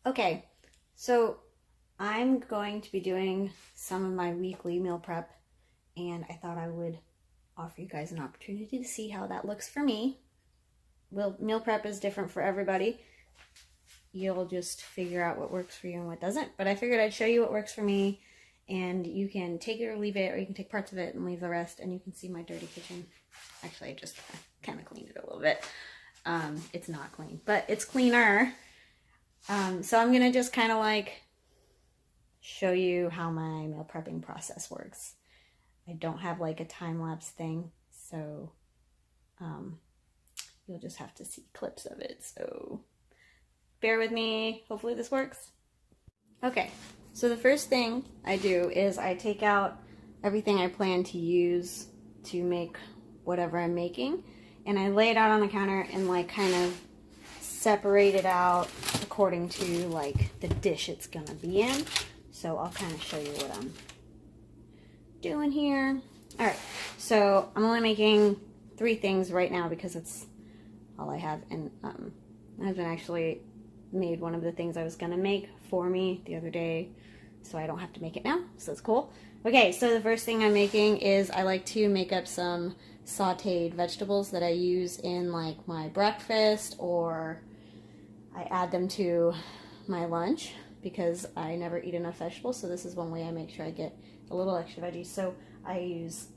Okay, so I'm going to be doing some of my weekly meal prep, and I thought I would offer you guys an opportunity to see how that looks for me. Well, meal prep is different for everybody. You'll just figure out what works for you and what doesn't, but I figured I'd show you what works for me, and you can take it or leave it, or you can take parts of it and leave the rest, and you can see my dirty kitchen. Actually, I just kind of cleaned it a little bit. It's not clean, but it's cleaner. So I'm going to just kind of like show you how my meal prepping process works. I don't have like a time-lapse thing, so you'll just have to see clips of it. So bear with me. Hopefully this works. Okay, so the first thing I do is I take out everything I plan to use to make whatever I'm making, and I lay it out on the counter and like kind of separate it out according to like the dish it's gonna be in. So I'll kind of show you what I'm doing here. All right, so I'm only making 3 things right now because it's all I have, and my husband actually made one of the things I was gonna make for me the other day, so I don't have to make it now, so that's cool. Okay, so the first thing I'm making is I like to make up some sauteed vegetables that I use in like my breakfast, or I add them to my lunch because I never eat enough vegetables, so this is one way I make sure I get a little extra veggies. So I use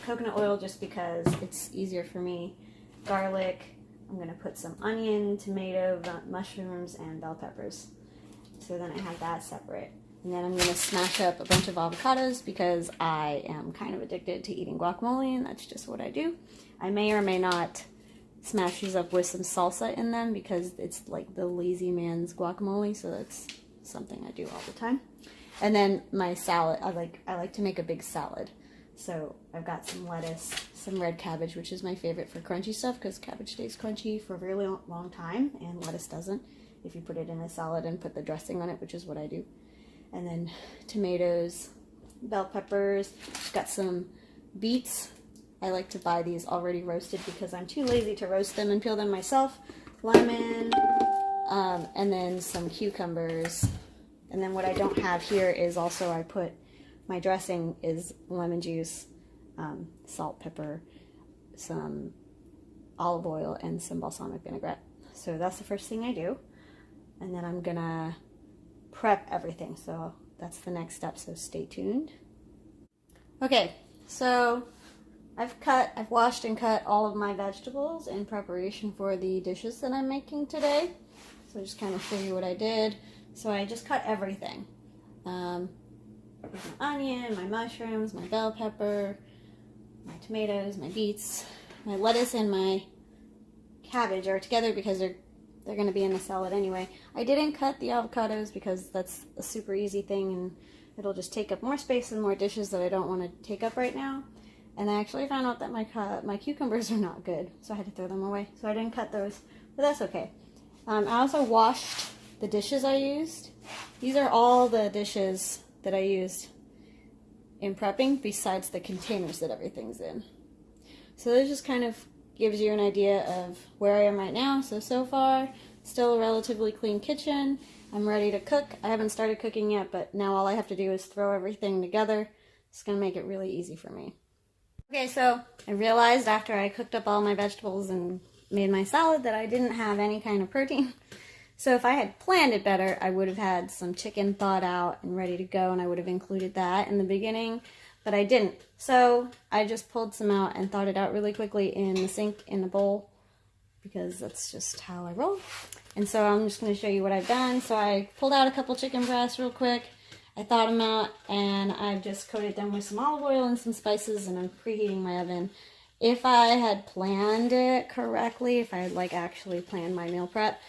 coconut oil just because it's easier for me, garlic, I'm going to put some onion, tomato, mushrooms, and bell peppers. So then I have that separate. And then I'm going to smash up a bunch of avocados because I am kind of addicted to eating guacamole, and that's just what I do. I may or may not smash these up with some salsa in them because it's like the lazy man's guacamole, so that's something I do all the time. And then my salad, I like to make a big salad. So I've got some lettuce, some red cabbage, which is my favorite for crunchy stuff because cabbage stays crunchy for a very long time, and lettuce doesn't if you put it in a salad and put the dressing on it, which is what I do. And then tomatoes, bell peppers, got some beets. I like to buy these already roasted because I'm too lazy to roast them and peel them myself. Lemon, and then some cucumbers. And then what I don't have here is also I put, my dressing is lemon juice, salt, pepper, some olive oil, and some balsamic vinaigrette. So that's the first thing I do. And then I'm gonna prep everything. So that's the next step, so stay tuned. Okay, so I've washed and cut all of my vegetables in preparation for the dishes that I'm making today. So just kind of show you what I did. So I just cut everything. My onion, my mushrooms, my bell pepper, my tomatoes, my beets, my lettuce, and my cabbage are together because they're going to be in the salad anyway. I didn't cut the avocados because that's a super easy thing, and it'll just take up more space and more dishes that I don't want to take up right now. And I actually found out that my cucumbers are not good, so I had to throw them away. So I didn't cut those, but that's okay. I also washed the dishes I used. These are all the dishes that I used in prepping besides the containers that everything's in. So this just kind of gives you an idea of where I am right now. So far, still a relatively clean kitchen. I'm ready to cook. I haven't started cooking yet, but now all I have to do is throw everything together. It's going to make it really easy for me. Okay, so I realized after I cooked up all my vegetables and made my salad that I didn't have any kind of protein. So if I had planned it better, I would have had some chicken thawed out and ready to go, and I would have included that in the beginning, but I didn't. So I just pulled some out and thawed it out really quickly in the sink in the bowl because that's just how I roll. And so I'm just going to show you what I've done. So I pulled out a couple chicken breasts real quick. I thawed them out, and I've just coated them with some olive oil and some spices, and I'm preheating my oven. If I had planned it correctly, if I had like actually planned my meal prep,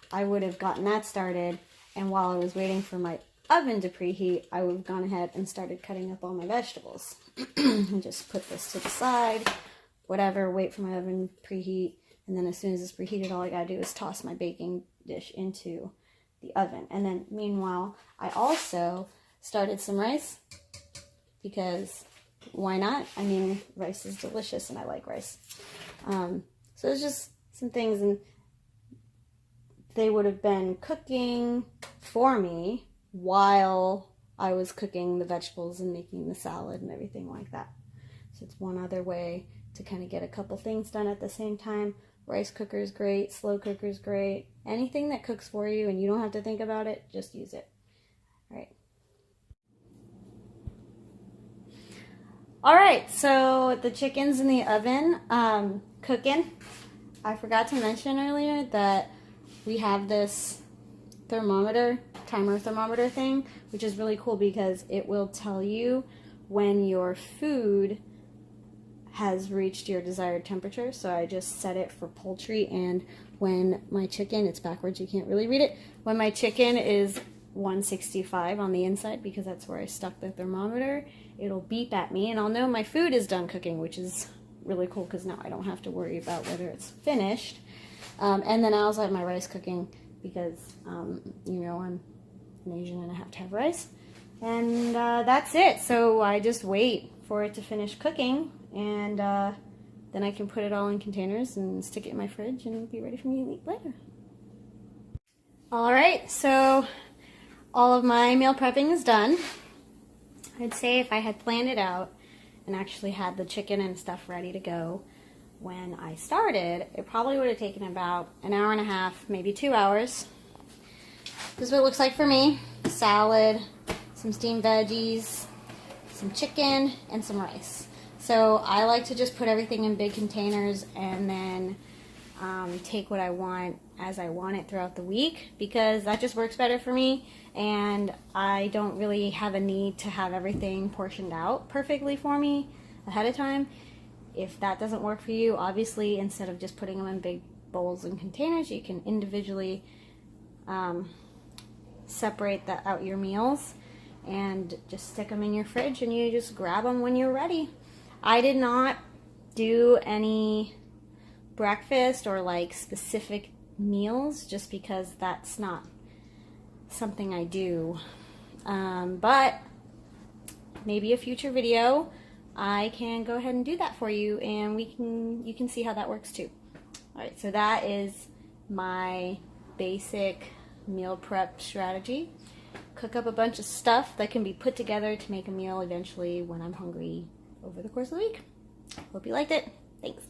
I would have gotten that started, and while I was waiting for my oven to preheat, I would have gone ahead and started cutting up all my vegetables. And just put this to the side, whatever, wait for my oven preheat, and then as soon as it's preheated, all I gotta do is toss my baking dish into the oven. And then meanwhile, I also started some rice because why not? I mean, rice is delicious and I like rice. So it's just some things, and they would have been cooking for me while I was cooking the vegetables and making the salad and everything like that. So it's one other way to kind of get a couple things done at the same time. Rice cooker is great, slow cooker is great. Anything that cooks for you and you don't have to think about it, just use it. All right. All right, so the chicken's in the oven cooking. I forgot to mention earlier that we have this thermometer, timer thermometer thing, which is really cool because it will tell you when your food has reached your desired temperature. So I just set it for poultry, and when my chicken, it's backwards, you can't really read it, when my chicken is 165 on the inside, because that's where I stuck the thermometer, it'll beep at me and I'll know my food is done cooking, which is really cool because now I don't have to worry about whether it's finished. And then I also have my rice cooking because you know, I'm an Asian and I have to have rice. And that's it. So I just wait for it to finish cooking, and then I can put it all in containers and stick it in my fridge and be ready for me to eat later. All right, so all of my meal prepping is done. I'd say if I had planned it out and actually had the chicken and stuff ready to go when I started, it probably would have taken about an hour and a half, maybe 2 hours. This is what it looks like for me. Salad, some steamed veggies, some chicken, and some rice. So I like to just put everything in big containers and then take what I want as I want it throughout the week, because that just works better for me, and I don't really have a need to have everything portioned out perfectly for me ahead of time. If that doesn't work for you, obviously instead of just putting them in big bowls and containers, you can individually separate out your meals and just stick them in your fridge, and you just grab them when you're ready. I did not do any breakfast or like specific meals just because that's not something I do, but maybe a future video I can go ahead and do that for you, and you can see how that works too. All right, so that is my basic meal prep strategy. Cook up a bunch of stuff that can be put together to make a meal eventually when I'm hungry over the course of the week. Hope you liked it. Thanks.